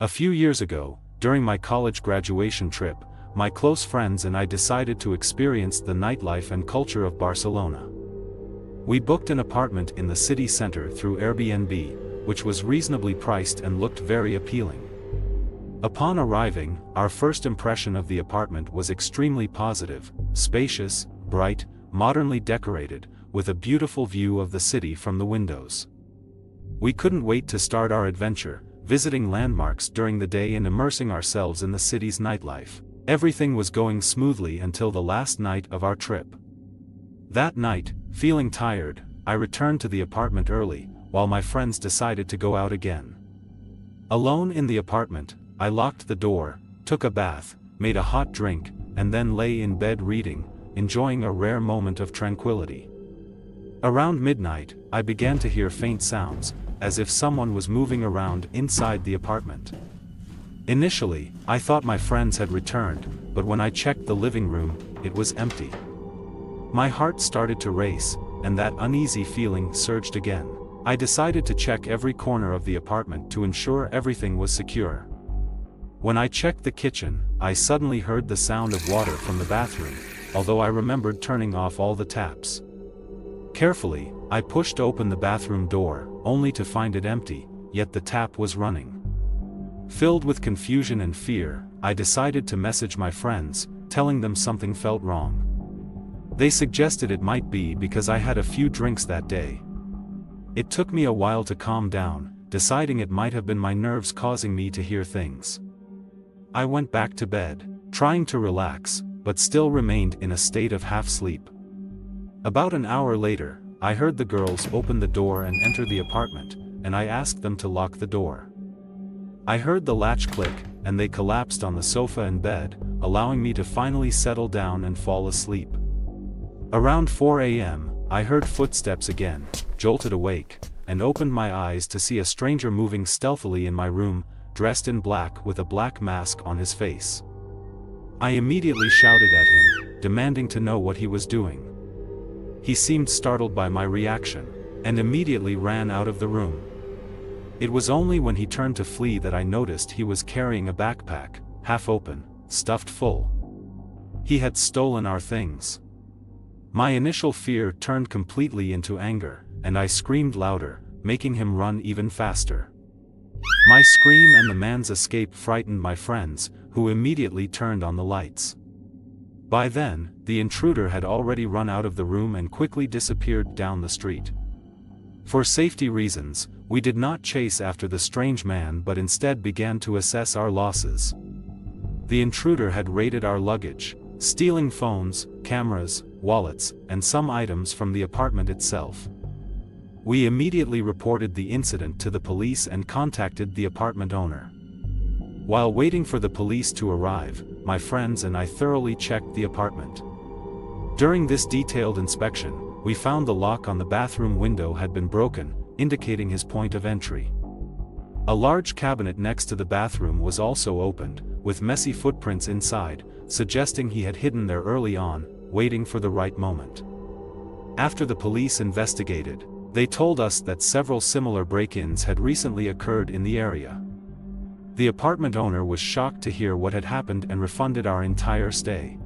A few years ago, during my college graduation trip, my close friends and I decided to experience the nightlife and culture of Barcelona. We booked an apartment in the city center through Airbnb, which was reasonably priced and looked very appealing. Upon arriving, our first impression of the apartment was extremely positive: spacious, bright, modernly decorated, with a beautiful view of the city from the windows. We couldn't wait to start our adventure, visiting landmarks during the day and immersing ourselves in the city's nightlife. Everything was going smoothly until the last night of our trip. That night, feeling tired, I returned to the apartment early, while my friends decided to go out again. Alone in the apartment, I locked the door, took a bath, made a hot drink, and then lay in bed reading, enjoying a rare moment of tranquility. Around midnight, I began to hear faint sounds, as if someone was moving around inside the apartment. Initially, I thought my friends had returned, but when I checked the living room, it was empty. My heart started to race, and that uneasy feeling surged again. I decided to check every corner of the apartment to ensure everything was secure. When I checked the kitchen, I suddenly heard the sound of water from the bathroom, although I remembered turning off all the taps. Carefully, I pushed open the bathroom door, only to find it empty, yet the tap was running. Filled with confusion and fear, I decided to message my friends, telling them something felt wrong. They suggested it might be because I had a few drinks that day. It took me a while to calm down, deciding it might have been my nerves causing me to hear things. I went back to bed, trying to relax, but still remained in a state of half-sleep. About an hour later, I heard the girls open the door and enter the apartment, and I asked them to lock the door. I heard the latch click, and they collapsed on the sofa and bed, allowing me to finally settle down and fall asleep. Around 4 a.m., I heard footsteps again, jolted awake, and opened my eyes to see a stranger moving stealthily in my room, dressed in black with a black mask on his face. I immediately shouted at him, demanding to know what he was doing. He seemed startled by my reaction, and immediately ran out of the room. It was only when he turned to flee that I noticed he was carrying a backpack, half open, stuffed full. He had stolen our things. My initial fear turned completely into anger, and I screamed louder, making him run even faster. My scream and the man's escape frightened my friends, who immediately turned on the lights. By then, the intruder had already run out of the room and quickly disappeared down the street. For safety reasons, we did not chase after the strange man but instead began to assess our losses. The intruder had raided our luggage, stealing phones, cameras, wallets, and some items from the apartment itself. We immediately reported the incident to the police and contacted the apartment owner. While waiting for the police to arrive, my friends and I thoroughly checked the apartment. During this detailed inspection, we found the lock on the bathroom window had been broken, indicating his point of entry. A large cabinet next to the bathroom was also opened, with messy footprints inside, suggesting he had hidden there early on, waiting for the right moment. After the police investigated, they told us that several similar break-ins had recently occurred in the area. The apartment owner was shocked to hear what had happened and refunded our entire stay.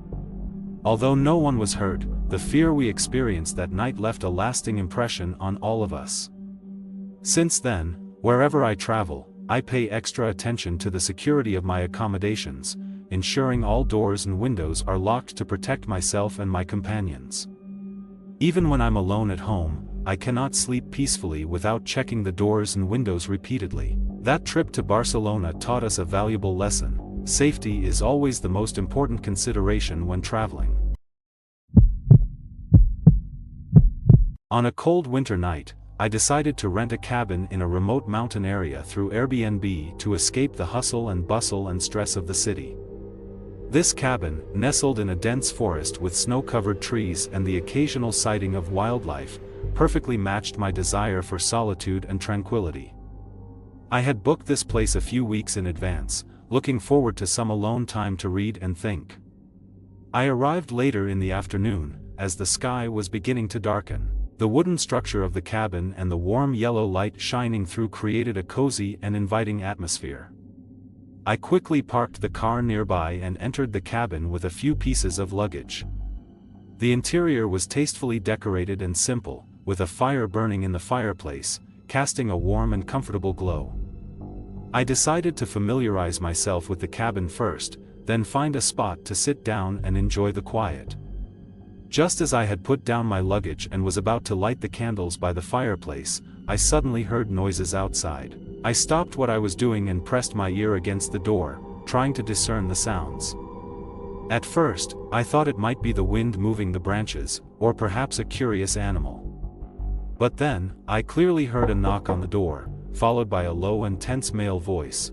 Although no one was hurt, the fear we experienced that night left a lasting impression on all of us. Since then, wherever I travel, I pay extra attention to the security of my accommodations, ensuring all doors and windows are locked to protect myself and my companions. Even when I'm alone at home, I cannot sleep peacefully without checking the doors and windows repeatedly. That trip to Barcelona taught us a valuable lesson: safety is always the most important consideration when traveling. On a cold winter night, I decided to rent a cabin in a remote mountain area through Airbnb to escape the hustle and bustle and stress of the city. This cabin, nestled in a dense forest with snow-covered trees and the occasional sighting of wildlife, perfectly matched my desire for solitude and tranquility. I had booked this place a few weeks in advance, looking forward to some alone time to read and think. I arrived later in the afternoon, as the sky was beginning to darken. The wooden structure of the cabin and the warm yellow light shining through created a cozy and inviting atmosphere. I quickly parked the car nearby and entered the cabin with a few pieces of luggage. The interior was tastefully decorated and simple, with a fire burning in the fireplace, casting a warm and comfortable glow. I decided to familiarize myself with the cabin first, then find a spot to sit down and enjoy the quiet. Just as I had put down my luggage and was about to light the candles by the fireplace, I suddenly heard noises outside. I stopped what I was doing and pressed my ear against the door, trying to discern the sounds. At first, I thought it might be the wind moving the branches, or perhaps a curious animal. But then, I clearly heard a knock on the door, followed by a low and tense male voice.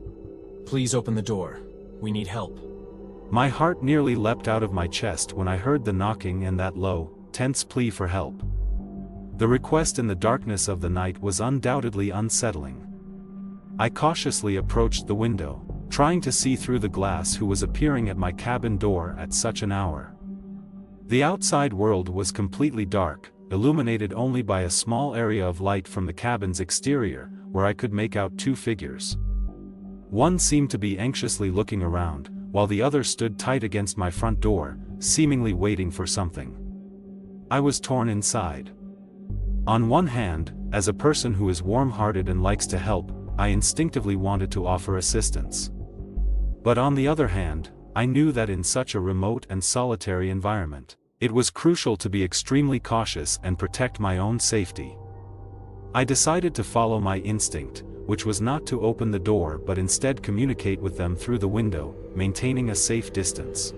"Please open the door. We need help." My heart nearly leapt out of my chest when I heard the knocking and that low, tense plea for help. The request in the darkness of the night was undoubtedly unsettling. I cautiously approached the window, trying to see through the glass who was appearing at my cabin door at such an hour. The outside world was completely dark, illuminated only by a small area of light from the cabin's exterior, where I could make out two figures. One seemed to be anxiously looking around, while the other stood tight against my front door, seemingly waiting for something. I was torn inside. On one hand, as a person who is warm-hearted and likes to help, I instinctively wanted to offer assistance. But on the other hand, I knew that in such a remote and solitary environment, it was crucial to be extremely cautious and protect my own safety. I decided to follow my instinct, which was not to open the door but instead communicate with them through the window, maintaining a safe distance.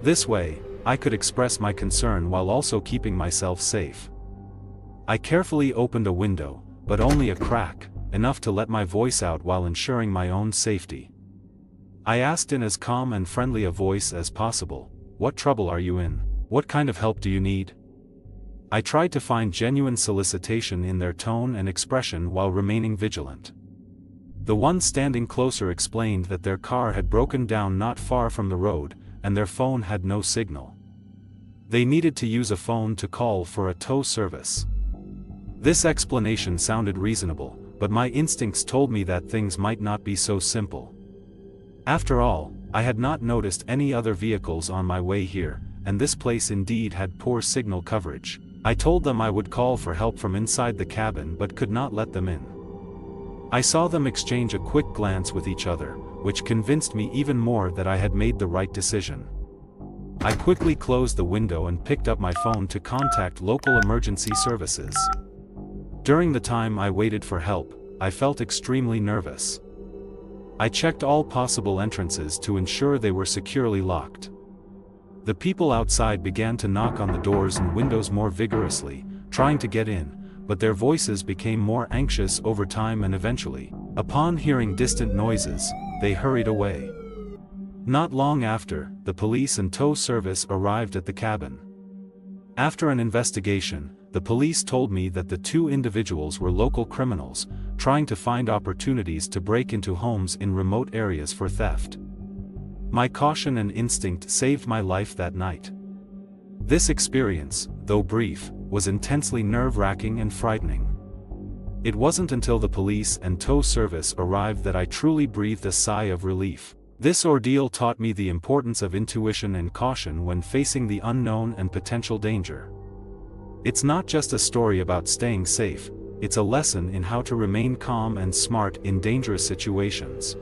This way, I could express my concern while also keeping myself safe. I carefully opened a window, but only a crack, enough to let my voice out while ensuring my own safety. I asked in as calm and friendly a voice as possible, "What trouble are you in? What kind of help do you need?" I tried to find genuine solicitation in their tone and expression while remaining vigilant. The one standing closer explained that their car had broken down not far from the road, and their phone had no signal. They needed to use a phone to call for a tow service. This explanation sounded reasonable, but my instincts told me that things might not be so simple. After all, I had not noticed any other vehicles on my way here, and this place indeed had poor signal coverage. I told them I would call for help from inside the cabin but could not let them in. I saw them exchange a quick glance with each other, which convinced me even more that I had made the right decision. I quickly closed the window and picked up my phone to contact local emergency services. During the time I waited for help, I felt extremely nervous. I checked all possible entrances to ensure they were securely locked. The people outside began to knock on the doors and windows more vigorously, trying to get in, but their voices became more anxious over time and eventually, upon hearing distant noises, they hurried away. Not long after, the police and tow service arrived at the cabin. After an investigation, the police told me that the two individuals were local criminals, trying to find opportunities to break into homes in remote areas for theft. My caution and instinct saved my life that night. This experience, though brief, was intensely nerve-wracking and frightening. It wasn't until the police and tow service arrived that I truly breathed a sigh of relief. This ordeal taught me the importance of intuition and caution when facing the unknown and potential danger. It's not just a story about staying safe, it's a lesson in how to remain calm and smart in dangerous situations.